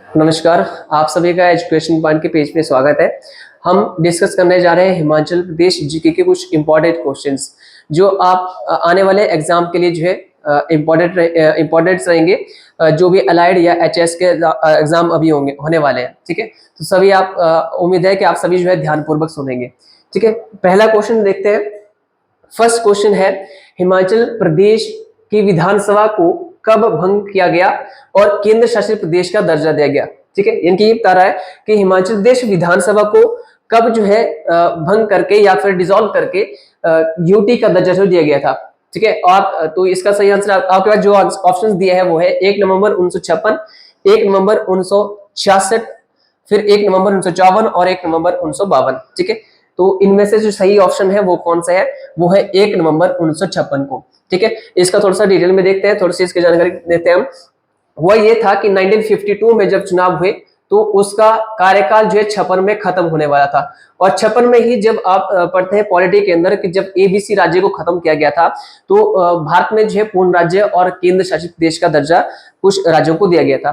नमस्कार, आप सभी का एजुकेशन पॉइंट के पेज में स्वागत है। हम डिस्कस करने जा रहे हैं हिमाचल प्रदेश जीके के कुछ इंपॉर्टेंट क्वेश्चंस जो आप आने वाले एग्जाम के लिए जो है इम्पोर्टेंट रहेंगे। जो भी अलाइड या एचएस के एग्जाम अभी होने वाले हैं, ठीक है। तो सभी आप उम्मीद है कि आप सभी जो है ध्यानपूर्वक सुनेंगे, ठीक है। पहला क्वेश्चन देखते हैं। फर्स्ट क्वेश्चन है, हिमाचल प्रदेश की विधानसभा को कब भंग किया गया और केंद्र शासित प्रदेश का दर्जा दिया गया, ठीक है। इनकी ये बता रहा है कि हिमाचल प्रदेश विधानसभा को कब जो है भंग करके या फिर डिसॉल्व करके यूटी का दर्जा जो दिया गया था, ठीक है। और तो इसका सही आंसर आपके पास जो ऑप्शंस दिए हैं वो है 1 नवंबर 1956, 1 नवंबर 1966, फिर 1 नवंबर 1954 और 1 नवंबर 1952, ठीक है। तो इनमें से जो सही ऑप्शन है वो कौन सा है, वो है 1 नवंबर 1956 को, ठीक है। इसका थोड़ा सा डिटेल में देखते हैं, थोड़ी सी इसकी जानकारी देते हैं हम। वह ये था कि 1952 में जब चुनाव हुए तो उसका कार्यकाल जो है 56 में खत्म होने वाला था। और 56 में ही जब आप पढ़ते हैं पॉलिटी के अंदर कि जब एबीसी राज्य को खत्म किया गया था तो भारत में जो है पूर्ण राज्य और केंद्र शासित प्रदेश का दर्जा कुछ राज्यों को दिया गया था।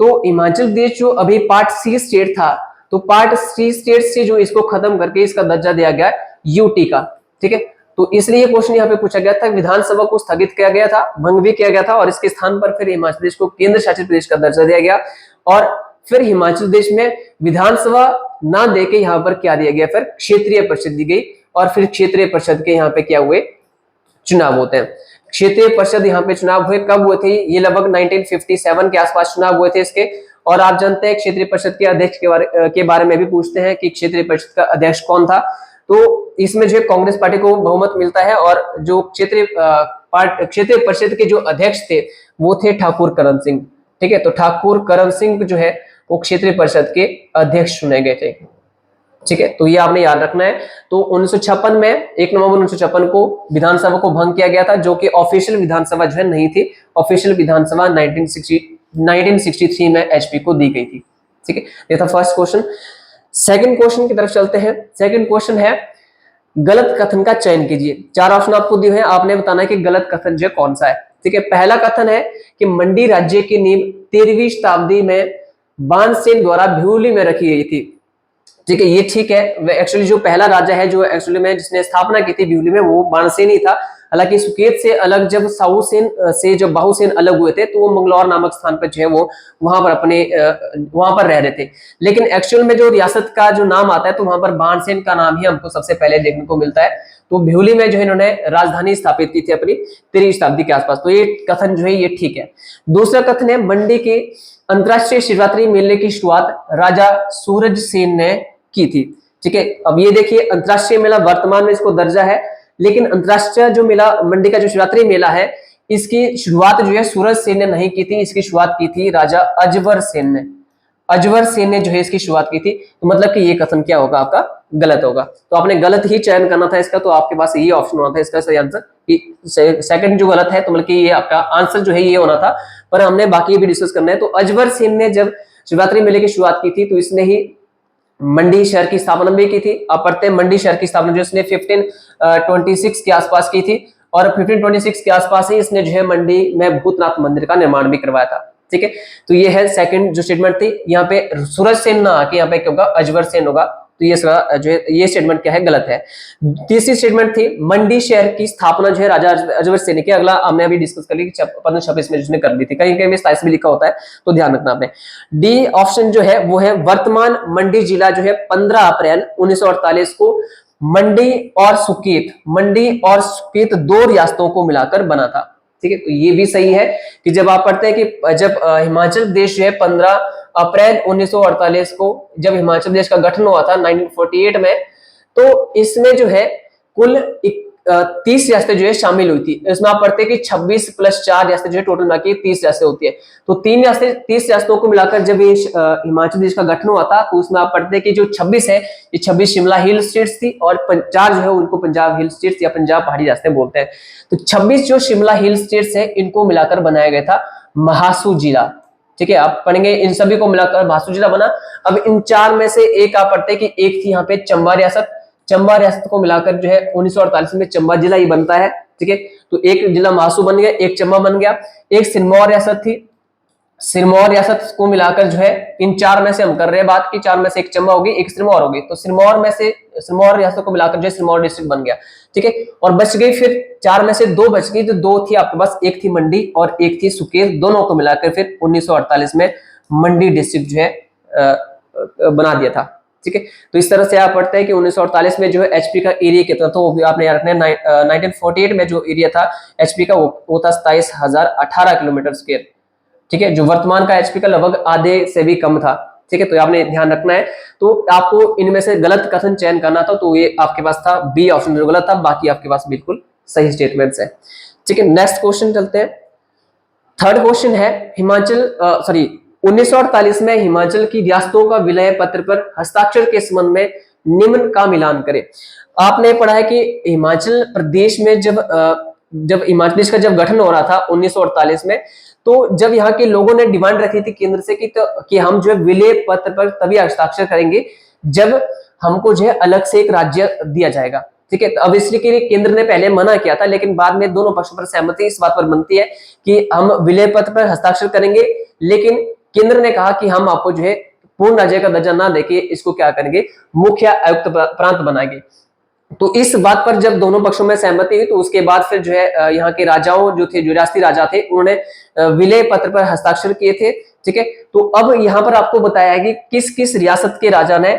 तो हिमाचल प्रदेश जो अभी पार्ट सी स्टेट था, तो पार्ट सी स्टेट से जो इसको खत्म करके इसका दर्जा दिया गया यूटी का, ठीक है। तो इसलिए क्वेश्चन यहाँ पे पूछा गया था, विधानसभा को स्थगित किया गया था, भंग भी किया गया था और इसके स्थान पर फिर हिमाचल प्रदेश को केंद्र शासित प्रदेश का दर्जा दिया गया। और फिर हिमाचल प्रदेश में विधानसभा ना देके यहाँ पर क्या दिया गया, फिर क्षेत्रीय परिषद दी गई। और फिर क्षेत्रीय परिषद के यहाँ पे क्या हुए, चुनाव होते हैं। क्षेत्रीय परिषद यहाँ पे चुनाव हुए, कब हुए थे, ये लगभग 1957 के आसपास चुनाव हुए थे इसके। और आप जानते हैं क्षेत्रीय परिषद के अध्यक्ष के बारे में भी पूछते हैं कि क्षेत्रीय परिषद का अध्यक्ष कौन था। तो इसमें जो कांग्रेस पार्टी को बहुमत मिलता है और जो क्षेत्रीय परिषद के जो अध्यक्ष थे वो थे ठाकुर करम सिंह, ठीक है। तो ठाकुर करम सिंह जो है वो क्षेत्रीय परिषद के अध्यक्ष चुने गए थे, ठीक है। तो ये आपने याद रखना है। तो 1956 में 1 नवंबर 1956 को विधानसभा को भंग किया गया था, जो कि ऑफिशियल विधानसभा जो है नहीं थी। ऑफिशियल विधानसभा 1963 में एचपी को दी गई थी, ठीक है। ये था फर्स्ट क्वेश्चन। सेकंड क्वेश्चन की तरफ चलते हैं। सेकंड क्वेश्चन है, गलत कथन का चयन कीजिए। 4 ऑप्शन आपको दिए हैं, आपने बताना है कि गलत कथन जो कौन सा है, ठीक है। पहला कथन है कि मंडी राज्य की नींव 13वीं शताब्दी में बाणसेन द्वारा भिवली में रखी गई थी, ठीक है। ये ठीक है। एक्चुअली जो पहला राजा है जो एक्चुअली में जिसने स्थापना की थी भिवली में वो बाणसेन ही था। हालांकि सुकेत से अलग जब साहूसेन से जब बाहुसेन अलग हुए थे तो वो मंगलौर नामक स्थान पर जो है वो वहां पर रह रहे थे। लेकिन एक्चुअल में जो रियासत का जो नाम आता है तो वहां पर बाणसेन का नाम ही हमको सबसे पहले देखने को मिलता है। तो भिवली में जो है इन्होंने राजधानी स्थापित की थी अपनी 13वीं शताब्दी के आसपास। तो ये कथन जो है ये ठीक है। दूसरा कथन है, मंडी के अंतरराष्ट्रीय शिवरात्रि मेले की शुरुआत राजा सूरज सेन ने की थी, ठीक है। अब ये देखिए, अंतरराष्ट्रीय मेला वर्तमान में इसको दर्जा है, लेकिन अंतरराष्ट्रीय जो मेला मंडी का जो शिवरात्रि मेला है इसकी शुरुआत जो है सूरज सेन ने नहीं की थी, इसकी शुरुआत की थी राजा अजवर सेन ने। अजवर सेन ने जो है इसकी शुरुआत की थी। तो मतलब कि ये कथन क्या होगा, आपका गलत होगा। तो आपने गलत ही चयन करना था इसका, तो आपके पास ये ऑप्शन होना था इसका सही आंसर कि सेकंड जो गलत है, तो मतलब कि ये आपका आंसर जो है ये होना था। पर हमने बाकी भी डिस्कस करना है। तो अजवर सेन ने जब शिवरात्रि मेले की शुरुआत की थी तो इसने ही मंडी शहर की स्थापना भी की थी। आप पढ़ते हैं मंडी शहर की स्थापना जो इसने 1526 के आसपास की थी। और 1526 के आसपास ही इसने जो है मंडी में भूतनाथ मंदिर का निर्माण भी करवाया था, ठीक है। तो ये है सेकंड जो स्टेटमेंट थी। यहाँ पे सूरज सेन ना आके यहाँ पे क्या होगा, अजवर सेन होगा। तो ये जो है ये स्टेटमेंट क्या है, गलत है। तीसरी स्टेटमेंट थी, मंडी शहर की स्थापना जो है राजा अजवर सेन ने की। अगला हमने अभी डिस्कस कर ली 1526 में जिसने कर दी थी, कहीं कहीं में 27 में लिखा होता है, तो ध्यान रखना आपने। डी ऑप्शन जो है वो है, वर्तमान मंडी जिला जो है 15 अप्रैल 1948 को मंडी और सुकेत 2 रियासतों को मिलाकर बना था, ठीक है। तो ये भी सही है कि जब आप पढ़ते हैं कि जब हिमाचल प्रदेश जो है 15 अप्रैल 1948 को जब हिमाचल प्रदेश का गठन हुआ था 1948 में, तो इसमें जो है कुल 30 रियासतें जो है शामिल हुई थी। इसमें आप पढ़ते हैं कि 26 + 4 रियासतें जो है टोटल मिलाकर 30 रियासतें होती है। तो 30 रियासतों को मिलाकर जब ये हिमाचल प्रदेश का गठन हुआ था तो उसमें आप पढ़ते हैं कि जो 26 है ये 26 शिमला हिल स्टेट्स थी और 4 जो है उनको पंजाब हिल स्टेट्स या पंजाब पहाड़ी रियासतें बोलते हैं। तो 26 जो शिमला हिल स्टेट्स है इनको मिलाकर बनाया गया था महासू जिला, ठीक है। आप पढ़ेंगे इन सभी को मिलाकर महासू जिला बना। अब इन 4 में से एक आप पढ़ते हैं कि एक थी यहाँ पे चंबा रियासत। चंबा रियासत को मिलाकर जो है 1948 में चंबा जिला ही बनता है, ठीक है। तो एक जिला महासू बन गया, एक चंबा बन गया। एक सिरमौर रियासत थी, सिरमौर रियासत को मिलाकर जो है इन चार में से हम कर रहे हैं बात की, चार में से एक चंबा होगी, एक सिरमौर होगी, तो सिरमौर में से सिरमौर रियासत को मिलाकर जो सिरमौर डिस्ट्रिक्ट बन गया। ठीक है, और बच गई फिर चार में से दो बच गई, तो दो थी आपके पास, एक थी मंडी और एक थी सुकेत, दोनों को मिलाकर फिर 1948 में मंडी डिस्ट्रिक्ट जो है बना दिया था। ठीक है, तो इस तरह से आप पढ़ते हैं कि 1948 में जो है एचपी का एरिया कितना, तो आपने याद रखना है 1948 में जो एरिया था एचपी का वो था 27,018 किलोमीटर स्क्वायर। ठीक है, जो वर्तमान का एचपी का लगभग आधे से भी कम था। ठीक है, तो आपने ध्यान रखना है। तो आपको इनमें से गलत कथन चयन करना था, तो ये आपके पास था बी ऑप्शन जो गलत था, बाकी आपके पास बिल्कुल सही स्टेटमेंट्स है। ठीक है, नेक्स्ट क्वेश्चन चलते हैं। थर्ड क्वेश्चन है 1948 में हिमाचल की रियासतों का विलय पत्र पर हस्ताक्षर के संबंध में निम्न का मिलान करें। आपने पढ़ा है कि हिमाचल प्रदेश में जब हिमाचल प्रदेश का जब गठन हो रहा था 1948 में, तो जब यहाँ के लोगों ने डिमांड रखी थी केंद्र से कि हम जो है विलय पत्र पर तभी हस्ताक्षर करेंगे जब हमको जो है अलग से एक राज्य दिया जाएगा। ठीक है, तो अब इसलिए के लिए केंद्र ने पहले मना किया था, लेकिन बाद में दोनों पक्षों पर सहमति इस बात पर बनती है कि हम विलय पत्र पर हस्ताक्षर करेंगे, लेकिन केंद्र ने कहा कि हम आपको जो है पूर्ण राज्य का दर्जा ना देके इसको क्या करेंगे, मुख्य आयुक्त प्रांत बनाएंगे। तो इस बात पर जब दोनों पक्षों में सहमति हुई, तो उसके बाद फिर जो है यहाँ के राजाओं जो थे, जो रियासती राजा थे, उन्होंने विलय पत्र पर हस्ताक्षर किए थे। ठीक है, तो अब यहाँ पर आपको बताया है कि किस किस रियासत के राजा ने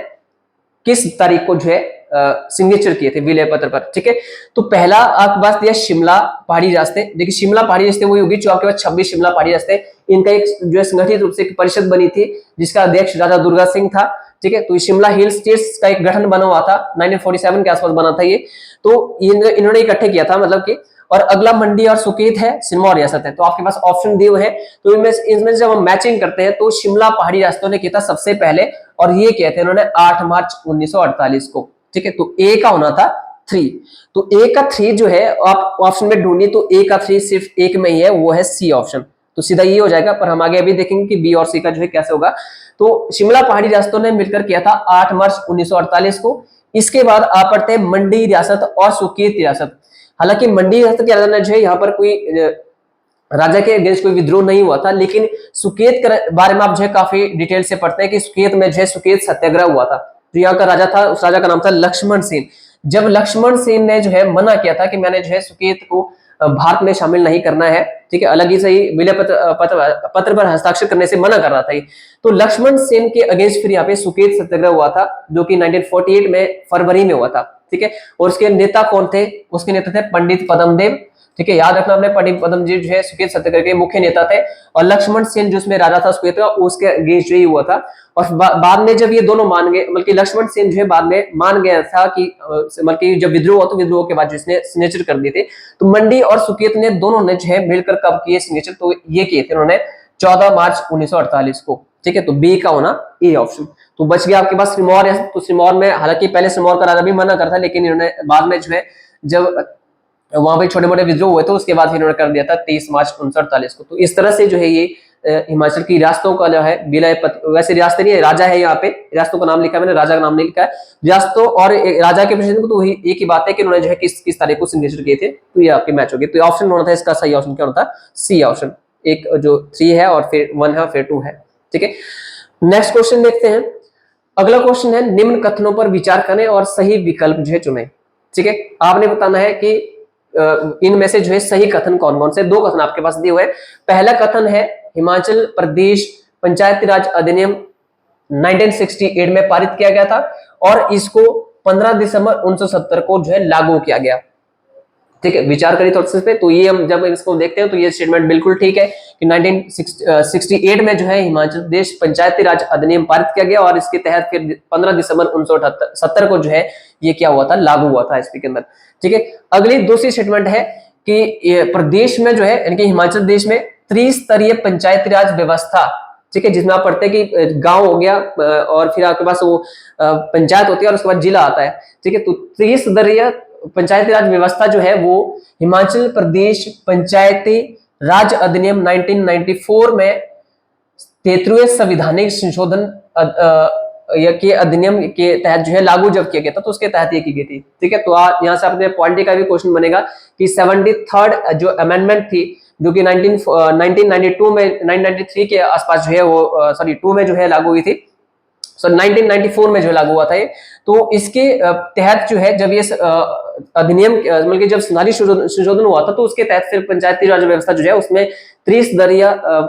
किस तारीख को जो है सिग्नेचर किए थे विलय पत्र पर। ठीक है, तो पहला आपके पास दिया शिमला पहाड़ी रास्ते। देखिए शिमला पहाड़ी रास्ते वही होगी जो आपके पास 26 शिमला पहाड़ी रास्ते, इनका एक जो है संगठित रूप से एक परिषद बनी थी जिसका अध्यक्ष राजा दुर्गा सिंह था। ठीक है, तो शिमला हिल स्टेट्स का एक गठन बना हुआ था 1947 के आसपास बना था ये, तो इन्होंने इकट्ठे किया था मतलब कि। और अगला मंडी और सुकेत है, सिरमौर रियासत है। तो आपके पास ऑप्शन दिए हुए हैं, तो इनमें जब हम मैचिंग करते हैं तो शिमला पहाड़ी रास्तों ने किया था सबसे पहले, और ये किया था इन्होंने 8 मार्च 1948 को। ठीक है, तो ए का होना था 3, तो ए का 3 जो है आप ऑप्शन में ढूंढिए, तो ए का 3 सिर्फ एक में ही है, वो है सी ऑप्शन, तो सीधा ये हो जाएगा। पर हम आगे अभी देखेंगे कि बी और सी का जो है कैसे होगा। तो शिमला पहाड़ी रियासतों ने मिलकर किया था 8 मार्च 1948 को। इसके बाद आप पढ़ते हैं मंडी रियासत और सुकेत रियासत। हालांकि मंडी रियासत के राजा ने जो है यहाँ पर कोई राजा के अगेंस्ट कोई विद्रोह नहीं हुआ था, लेकिन सुकेत के बारे में आप जो है काफी डिटेल से पढ़ते हैं कि सुकेत में जो है सुकेत सत्याग्रह हुआ था। जो यहाँ का राजा था, उस राजा का नाम था लक्ष्मण सेन। जब लक्ष्मण सेन ने जो है मना किया था कि मैंने जो है सुकेत को भारत में शामिल नहीं करना है, ठीक है, अलग ही सही विलय पत्र पर हस्ताक्षर करने से मना कर रहा था, तो लक्ष्मण सेन के अगेंस्ट फिर यहाँ पे सुकेत सत्याग्रह हुआ था, जो कि 1948 में फरवरी में हुआ था। ठीक है, और उसके नेता कौन थे? उसके नेता थे पंडित पद्मदेव। ठीक है, याद रखना आपने, पंडित पद्मदेव जो है सुकेत सत्याग्रह के मुख्य नेता थे, और लक्ष्मण सेन जो उसमें राजा था सुकेत का, उसके अगेंस्ट ही हुआ था। और बाद में जब ये दोनों मान गए, बल्कि लक्ष्मण सेन जो है बाद में मान गया था कि बल्कि जब विद्रोह हुआ तो विद्रोह के बाद जिसने सिग्नेचर कर दिए थे, तो मंडी और सुकेत ने दोनों ने जो है मिलकर कब किए सिग्नेचर? तो ये किए थे उन्होंने 14 मार्च 1948 को। ठीक है, तो बी का होना ए ऑप्शन। तो बच गया आपके पास सिरमौर है, तो सिरमौर में हालांकि पहले सिरमौर का राजा भी मना करता, लेकिन इन्होंने बाद में जो है जब वहां पे छोटे मोटे विद्रोह हुए तो उसके बाद इन्होंने कर दिया था 23 मार्च 1948 को। तो इस तरह से जो है ये हिमाचल की रियासतों का जो है विलय पत्र, वैसे रियासत नहीं है, राजा है, यहाँ पे रियासतों का नाम लिखा है मैंने, राजा का नाम नहीं लिखा है। रियासतों और राजा के प्रेसिडेंट को तो वही एक ही बात है कि उन्होंने जो है किस तारीख को सिग्नेचर किए थे, तो ये आपके मैच हो गए। तो ऑप्शन होना था इसका सही ऑप्शन क्या होता? C option. एक जो 3 है और फिर 1 है फिर 2 है। ठीक है, नेक्स्ट क्वेश्चन देखते हैं। अगला क्वेश्चन है निम्न कथनों पर विचार करें और सही विकल्प जो है चुनें। ठीक है, आपने बताना है कि इनमें से जो है सही कथन कौन कौन से। 2 कथन आपके पास दिए हुए हैं। पहला कथन है हिमाचल प्रदेश पंचायती राज अधिनियम 1968 में पारित किया गया था और इसको 15 दिसंबर 1970 को जो है लागू किया गया। ठीक है, विचार करिए थोड़ा सा पे। तो ये हम जब इसको देखते हैं तो ये स्टेटमेंट बिल्कुल ठीक है कि 1968 में जो है हिमाचल प्रदेश पंचायती राज अधिनियम पारित किया गया और इसके तहत फिर 15 दिसंबर 1970 को जो है ये क्या हुआ था? लागू हुआ था एसपी के अंदर। ठीक है, अगली दूसरी स्टेटमेंट है कि प्रदेश में जो है यानी कि हिमाचल प्रदेश में त्रिस्तरीय पंचायती राज व्यवस्था, ठीक है, जिसमें आप पढ़ते हैं कि गांव हो गया और फिर आपके पास वो पंचायत होती है और उसके बाद जिला आता है। ठीक है, तो त्रिस्तरीय पंचायती राज व्यवस्था जो है वो हिमाचल प्रदेश पंचायती राज अधिनियम 1994 में 33वें संवैधानिक संशोधन के अधिनियम के तहत जो है लागू जब किया गया था, तो उसके तहत ये की गई थी। ठीक है, तो यहाँ से अपने पॉलिटी का भी क्वेश्चन बनेगा कि 73rd जो अमेंडमेंट थी जो कि 1992 में 1993 के आसपास जो है वो सॉरी 2 में जो है लागू हुई थी। 1994 में जो लागू हुआ था ये। तो इसके तहत जो है जब ये अधिनियम मतलब जब संविधान संशोधन हुआ था तो उसके तहत फिर पंचायती राज व्यवस्था जो है उसमें त्रिस्तरीय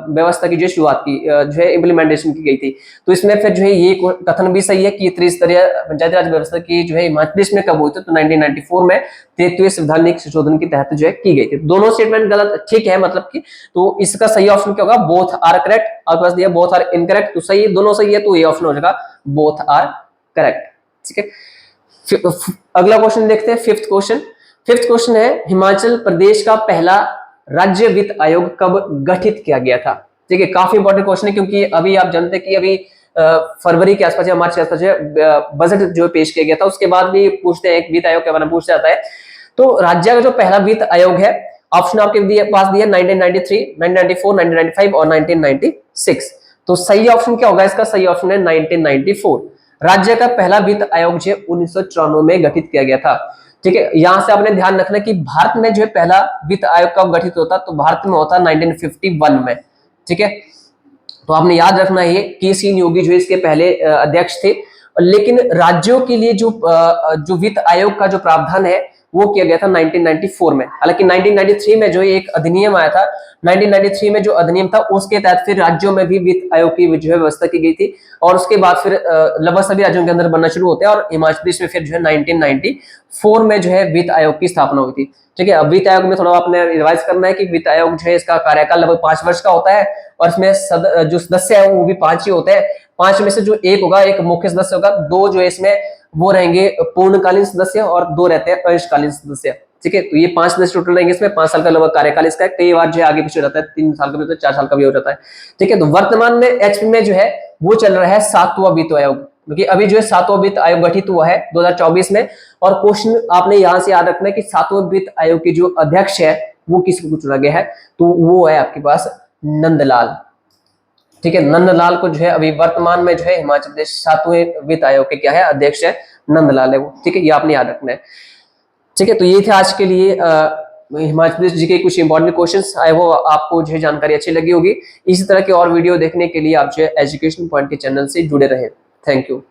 व्यवस्था की जो शुरुआत की जो है इम्प्लीमेंटेशन की गई थी। तो इसमें फिर जो है ये कथन भी सही है कि त्रिस्तरीय पंचायती राज व्यवस्था की जो है हिमाचल प्रदेश में कब हुई थी, तो 1994 में 33वें संवैधानिक संशोधन के तहत जो है की गई थी। दोनों स्टेटमेंट गलत ठीक है मतलब कि, तो इसका सही ऑप्शन क्या होगा, बोथ आर करेक्ट। आपके पास दिया बोथ आर इनकरेक्ट, तो सही दोनों सही है, तो ये ऑप्शन हो जाएगा बोथ आर करेक्ट। ठीक है, अगला क्वेश्चन देखते हैं, फिफ्थ क्वेश्चन है हिमाचल प्रदेश का पहला राज्य वित्त आयोग कब गठित किया गया था। ठीक है, काफी इंपॉर्टेंट क्वेश्चन है क्योंकि अभी आप जानते हैं कि अभी फरवरी के आसपास या मार्च के आसपास बजट जो पेश किया गया था, उसके बाद भी पूछते हैं, एक वित्त आयोग के बारे में पूछा जाता है। तो राज्य का जो पहला वित्त आयोग है, ऑप्शन आपके पास दिया 1993, 1994, 1995 और 1996। तो सही ऑप्शन क्या होगा इसका, सही ऑप्शन है 1994। राज्य का पहला वित्त आयोग जो 1994 में गठित किया गया था। ठीक है, यहां से आपने ध्यान रखना कि भारत में जो है पहला वित्त आयोग कब गठित होता, तो भारत में होता 1951 में। ठीक है, तो आपने याद रखना है कि सी योगी जो इसके पहले अध्यक्ष थे। लेकिन राज्यों के लिए जो वित्त आयोग का जो प्रावधान है वो किया गया था 1994 में। हालांकि 1993 में जो एक अधिनियम आया था, 1993 में जो अधिनियम था उसके तहत फिर राज्यों में भी वित्त आयोग की जो है व्यवस्था की गई थी, और उसके बाद फिर लगभग सभी राज्यों के अंदर बनना शुरू होते हैं, और हिमाचल प्रदेश में फिर जो है 1994 में जो है वित्त आयोग की स्थापना हुई थी। ठीक है, अब वित्त आयोग में थोड़ा आपने रिवाइज करना है कि वित्त आयोग जो है इसका कार्यकाल लगभग 5 वर्ष का होता है, और इसमें जो सदस्य है वो भी 5 ही होते हैं। 5 में से जो एक होगा, एक मुख्य सदस्य होगा, 2 जो है इसमें वो रहेंगे पूर्णकालीन सदस्य, और 2 रहते हैं अंशकालीन सदस्य। ठीक है, तो ये 5 सदस्य टोटल रहेंगे, इसमें 5 साल का लगभग कार्यकाल इसका है। कई बार जो है आगे पीछे हो जाता है, 3 साल का भी होता है, 4 साल का भी हो जाता है। ठीक है, तो वर्तमान में एचपी में जो है वो चल रहा है 7वां वित्त आयोग, क्योंकि अभी जो है 7वां वित्त आयोग गठित हुआ है 2024 में। और क्वेश्चन आपने यहां से याद रखना है कि 7वें वित्त आयोग के जो अध्यक्ष है वो किसको चुना गया है, तो वो है आपके पास नंदलाल। ठीक है, नंदलाल को जो है अभी वर्तमान में जो है हिमाचल प्रदेश 7वें वित्त आयोग के क्या है अध्यक्ष है, नंदलाल है वो। ठीक है, ये आपने याद रखना है। ठीक है, तो ये थे आज के लिए हिमाचल प्रदेश जी के कुछ इंपॉर्टेंट क्वेश्चंस। आई होप आपको जो है जानकारी अच्छी लगी होगी। इसी तरह के और वीडियो देखने के लिए आप जो है एजुकेशन पॉइंट के चैनल से जुड़े रहें। Thank you.